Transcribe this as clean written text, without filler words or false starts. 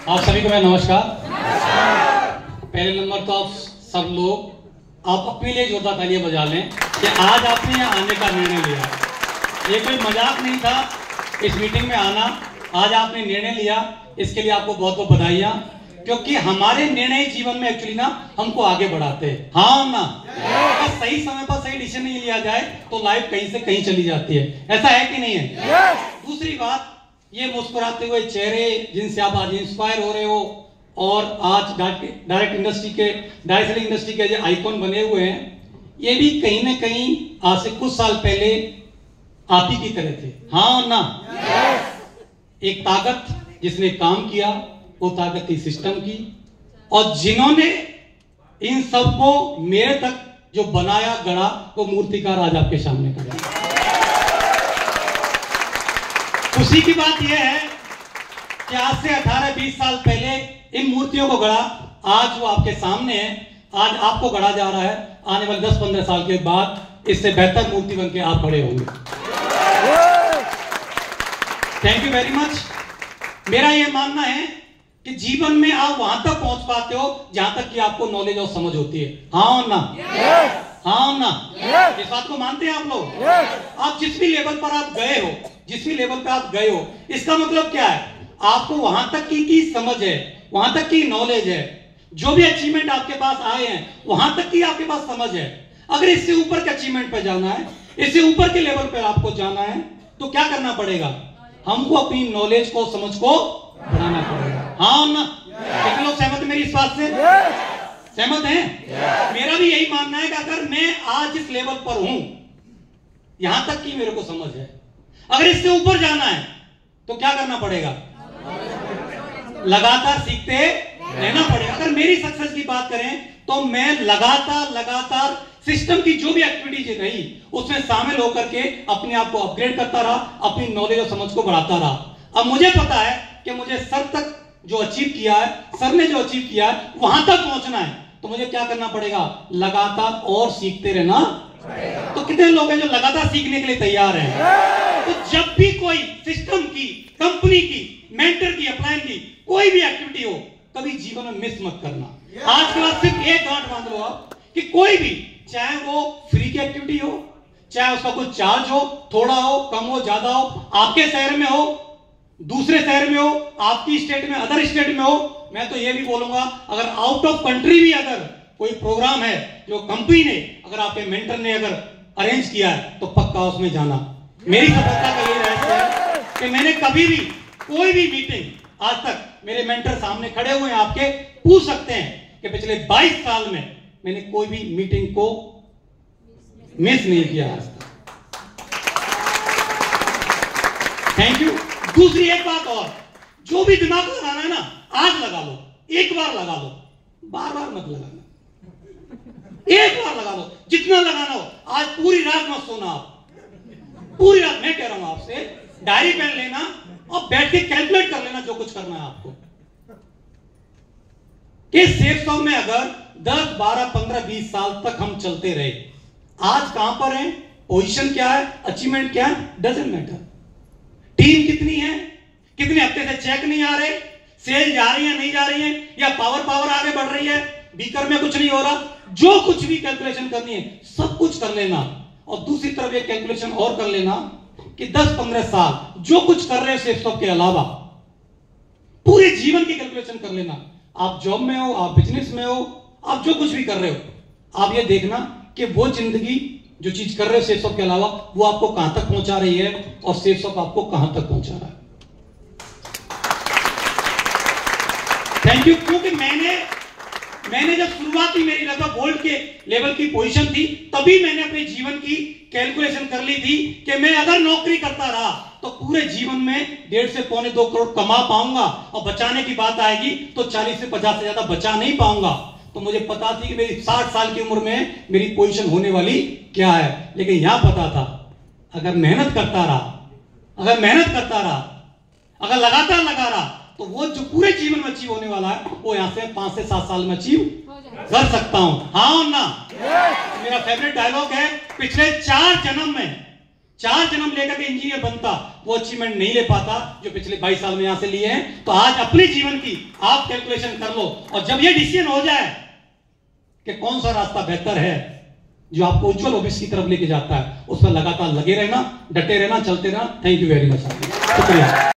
आप सभी को मैं नमस्कार। पहले नंबर तो आप सब लोग आप अपने लिए जोरदार तालियां बजा लें कि आज आपने यहाँ आने का निर्णय लिया। ये कोई मजाक नहीं था इस मीटिंग में आना, आज आपने निर्णय लिया, इसके लिए आपको बहुत बहुत बधाइयाँ। क्योंकि हमारे निर्णय जीवन में एक्चुअली ना हमको आगे बढ़ाते हैं। हाँ ना, अगर सही समय पर सही डिसीजन नहीं लिया जाए तो लाइफ कहीं से कहीं चली जाती है। ऐसा है कि नहीं है? दूसरी बात, ये मुस्कुराते हुए चेहरे जिनसे आप आज इंस्पायर हो रहे हो और आज डायरेक्ट सेलिंग इंडस्ट्री के जो आइकॉन बने हुए हैं, ये भी कहीं ना कहीं आज से कुछ साल पहले आप ही की तरह थे। हाँ ना? एक ताकत जिसने काम किया, वो ताकत थी सिस्टम की, और जिन्होंने इन सबको मेरे तक जो बनाया गढ़ा, वो मूर्तिकार आज आपके सामने खड़े हैं। खुशी की बात यह है कि आज से 18-20 साल पहले इन मूर्तियों को गढ़ा, आज वो आपके सामने है। आज आपको गढ़ा जा रहा है, आने वाले 10-15 साल के बाद इससे बेहतर मूर्ति बन के आप खड़े होंगे। Thank you very much. मेरा यह मानना है कि जीवन में आप वहां तक पहुंच पाते हो जहां तक कि आपको नॉलेज और समझ होती है। हाँ ना? हाँ ना? इस बात को मानते हैं आप लोग? आप जिस भी लेवल पर आप गए हो, जिस भी लेवल पर आप गए हो, इसका मतलब क्या है? आपको वहां तक की समझ है, वहां तक की नॉलेज है, जो भी अचीवमेंट आपके पास आए हैं वहां तक की आपके पास समझ है। अगर इससे ऊपर के अचीवमेंट पर जाना है, इससे ऊपर के लेवल पर आपको जाना है, तो क्या करना पड़ेगा? हमको अपनी नॉलेज को, समझ को बढ़ाना पड़ेगा। हाँ ना? कितने लोग सहमत मेरी इस बात से? सहमत हैं? मेरा भी यही मानना है कि अगर मैं आज इस लेवल पर हूं, यहां तक की मेरे को समझ है, अगर इससे ऊपर जाना है तो क्या करना पड़ेगा? लगातार सीखते रहना पड़ेगा। अगर मेरी सक्सेस की बात करें तो मैं लगातार सिस्टम की जो भी एक्टिविटीज रही उसमें शामिल होकर के अपने आप को अपग्रेड करता रहा, अपनी नॉलेज और समझ को बढ़ाता रहा। अब मुझे पता है कि मुझे सर तक जो अचीव किया है, सर ने जो अचीव किया है, वहां तक पहुंचना है, तो मुझे क्या करना पड़ेगा? लगातार और सीखते रहना। तो कितने लोग हैं जो लगातार सीखने के लिए तैयार हैं? तो जब भी कोई सिस्टम की, कंपनी की, मेंटर की, अपलाइन की कोई भी एक्टिविटी हो, कभी जीवन में मिस मत करना। आज के बाद सिर्फ एक गांठ बांध लो आप कि कोई भी, चाहे वो फ्री की एक्टिविटी हो, चाहे उसका कोई चार्ज हो, थोड़ा हो, कम हो, ज्यादा हो, आपके शहर में हो, दूसरे शहर में हो, आपकी स्टेट में, अदर स्टेट में हो, मैं तो ये भी बोलूंगा अगर आउट ऑफ कंट्री भी अगर कोई प्रोग्राम है जो कंपनी ने, अगर आपके मेंटर ने अगर अरेंज किया है, तो पक्का उसमें जाना। मेरी सफलता का यही रहस्य है कि मैंने कभी भी कोई भी मीटिंग, आज तक मेरे मेंटर सामने खड़े हुए हैं, आपके पूछ सकते हैं कि पिछले 22 साल में मैंने कोई भी मीटिंग को मिस नहीं किया आज तक। Thank you. दूसरी एक बात और, जो भी दिमाग लगाना है ना, आज लगा लो, एक बार लगा लो, बार बार मत लगाना, एक बार लगा लो, जितना लगाना हो। आज पूरी रात मत सोना आप, पूरी रात। मैं कह रहा हूं आपसे, डायरी पेन लेना और बैठ के कैलकुलेट कर लेना जो कुछ करना है आपको, कि सेफ सॉन्ग में अगर 10, 12, 15, 20 साल तक हम चलते रहे, आज कहां पर हैं, पोजीशन क्या है, अचीवमेंट क्या है, डजंट मैटर। टीम कितनी है, कितने हफ्ते से चेक नहीं आ रहे, सेल जा रही है नहीं जा रही है, या पावर आगे बढ़ रही है, बीकर में कुछ नहीं हो रहा, जो कुछ भी कैलकुलेशन करनी है सब कुछ कर लेना। और दूसरी तरफ एक कैलकुलेशन और कर लेना कि 10-15 साल जो कुछ कर रहे हो सेफ स्टॉक के अलावा, पूरे जीवन की कैलकुलेशन कर लेना। आप जॉब में हो, आप बिजनेस में हो, आप जो कुछ भी कर रहे हो, आप ये देखना कि वो जिंदगी जो चीज कर रहे हो सेफ स्टॉक के अलावा, वो आपको कहां तक पहुंचा रही है और सेफ स्टॉक आपको कहां तक पहुंचा रहा है। Thank you. क्योंकि मैंने जब शुरुआत ही मेरी लगभग गोल्ड के लेवल की पोजीशन थी, तभी मैंने अपने जीवन की कैलकुलेशन कर ली थी कि मैं अगर नौकरी करता रहा तो पूरे जीवन में 1.5 से पौने 2 करोड़ कमा पाऊंगा, और बचाने की बात आएगी तो 40 से 50 से ज्यादा बचा नहीं पाऊंगा। तो मुझे पता थी कि मेरी 60 साल की उम्र में मेरी पोजीशन होने वाली क्या है। लेकिन यहां पता था, अगर मेहनत करता रहा, अगर लगातार लगा रहा, तो वो जो पूरे जीवन में अचीव होने वाला है, वो यहां से 5 से 7 साल में अचीव कर सकता हूं। हाँ और ना? मेरा फेवरेट डायलॉग है, पिछले 4 जन्म में 4 जन्म लेकर के इंजीनियर बनता, वो अचीवमेंट नहीं ले पाता जो पिछले 22 साल में यहां से लिए हैं। तो आज अपने जीवन की आप कैलकुलेशन कर लो, और जब ये डिसीजन हो जाए कि कौन सा रास्ता बेहतर है जो आपको उज्जवल भविष्य की तरफ लेके जाता है, उसमें लगातार लगे रहना, डटे रहना, चलते रहना। थैंक यू वेरी मच, शुक्रिया।